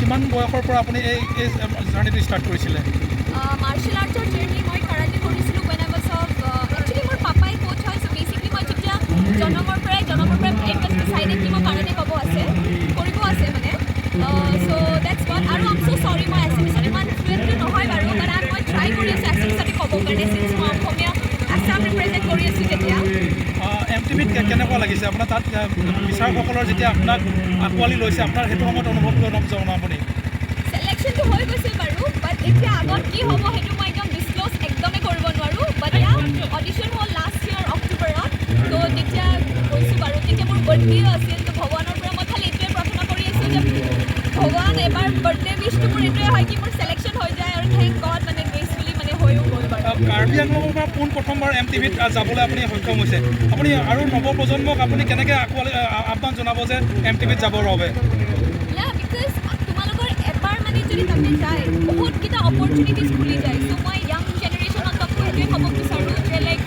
কিমান বয়সৰ পৰা আপুনি এই জাৰ্নিটো ষ্টাৰ্ট কৰিছিলে? মাৰ্শাল আৰ্টৰ জাৰ্নি মই কাৰাটে কৰিছিলোঁ when I was of actually মোৰ পাপাই কোচ হয় চ' বেচিকলি মই যেতিয়া জন্মৰ পৰাই ব্ৰেইন was decided কি মই কাৰাটে কৰিব আছে মানে চ' that's what আৰু I'm so sorry মই এছামিছত ইমান ফ্লুৱেণ্টলি নহয় বাৰু বাট মই ট্ৰাই কৰি আছোঁ এছামিছতে ক'ব কাৰণে চিন্স মই অসমীয়া আছাম ৰিপ্ৰেজেণ্ট কৰি আছোঁ তেতিয়া। MTVত কেনেকুৱা লাগিছে আপোনাৰ তাত বিচাৰকসকলৰ যেতিয়া আপোনাক আঁকোৱালি লৈছে আপোনাৰ সেইটো সময়ত অনুভৱটো অলপ জনাব আপুনি? চিলেকশ্যনটো হৈ গৈছে বাৰু বাট এতিয়া আগত কি হ'ব সেইটো মই একদম ডিছক্ল'জ একদমেই কৰিব নোৱাৰোঁ বাট অডিশ্যন হ'ল লাষ্ট ইয়েৰ অক্টোবৰত ত' তেতিয়া গৈছোঁ বাৰু তেতিয়া মোৰ বাৰ্থডেও আছিল ত' ভগৱানৰ পৰা মই খালি এইটোৱে প্ৰাৰ্থনা কৰি আছোঁ যে ভগৱান এবাৰ বাৰ্থডে উইচটো মোৰ এইটোৱে হয় কি মোৰ চিলেকশ্যন হৈ যায় আৰু থেংক গড মানে গ্ৰেচফুলি মানে হৈও গ'ল বাৰু। কাৰ্বি আংলঙৰ পৰা প্ৰথমবাৰ MTVত যাবলৈ আপুনি সক্ষম হৈছে আপুনি আৰু নৱপ্ৰজন্মক আপুনি কেনেকৈ আহ্বান জনাব যে MTVত যাবৰ বাবে? বিকজ তোমালোকৰ এবাৰ মানে যদি তাতে যায় বহুতকেইটা অপৰচুনিটিজ খুলি যায় চ' মই য়াং জেনেৰেশ্যনক সেইটোৱে ক'ব বিচাৰোঁ যে like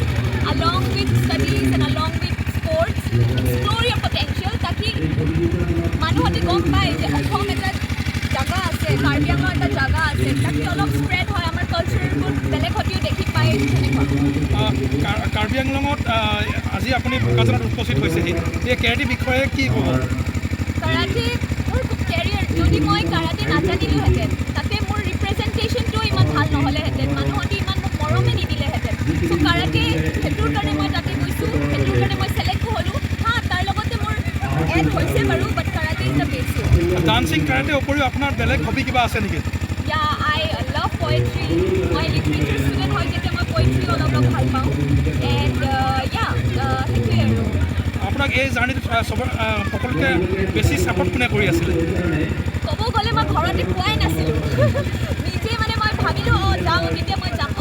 along with studies and along with sports explore your potential তাকি মানুহতে গম পায় যে অসম এটা জাগা আছে কাৰ্বি আংলং এটা জাগা আছে তাকি অলপ স্প্ৰেড হয় আমাৰ কালচাৰবোৰ বেলেগ সতিও দেখি পায় তেনেকুৱা। কাৰ্বি আংলঙত আজি আপুনি বোকাজানত উপস্থিত হৈছেহি এই কেৰাটে বিষয়ে কি ক'ব? কাৰাটে মোৰ কেৰিয়াৰ যদি মই কাৰাটে নাজানিলোহেঁতেন তাতে মোৰ ৰিপ্ৰেজেণ্টেশ্যনটো ইমান ভাল নহ'লেহেঁতেন মানুহহঁতে ইমান মোক মৰমে নিদিলেহেঁতেন চ' কাৰাটে সেইটোৰ কাৰণে মই তাতে গৈছোঁ সেইটোৰ কাৰণে মই ছিলেক্টো হ'লোঁ তাৰ লগতে মোৰ এড হৈছে বাৰু but karate is the basic. Dancing karate উপৰিও আপোনাৰ বেলেগ হবি কিবা আছে নেকি? আই লাভ পয়েট্ৰি মই লিটাৰেচাৰ ষ্টুডেণ্ট হয় যেতিয়া মই পয়েট্ৰি অলপ ভাল পাওঁ এণ্ড সেইটোৱে আৰু। আপোনাক এই জাৰ্নিটোত সকলোতকৈ বেছি ছাপৰ্ট কোনে কৰি আছিলে? ক'ব গ'লে মই ঘৰতে পোৱাই নাছিলোঁ নিজে মানে মই ভাবিলোঁ যাওঁ তেতিয়া মই যাম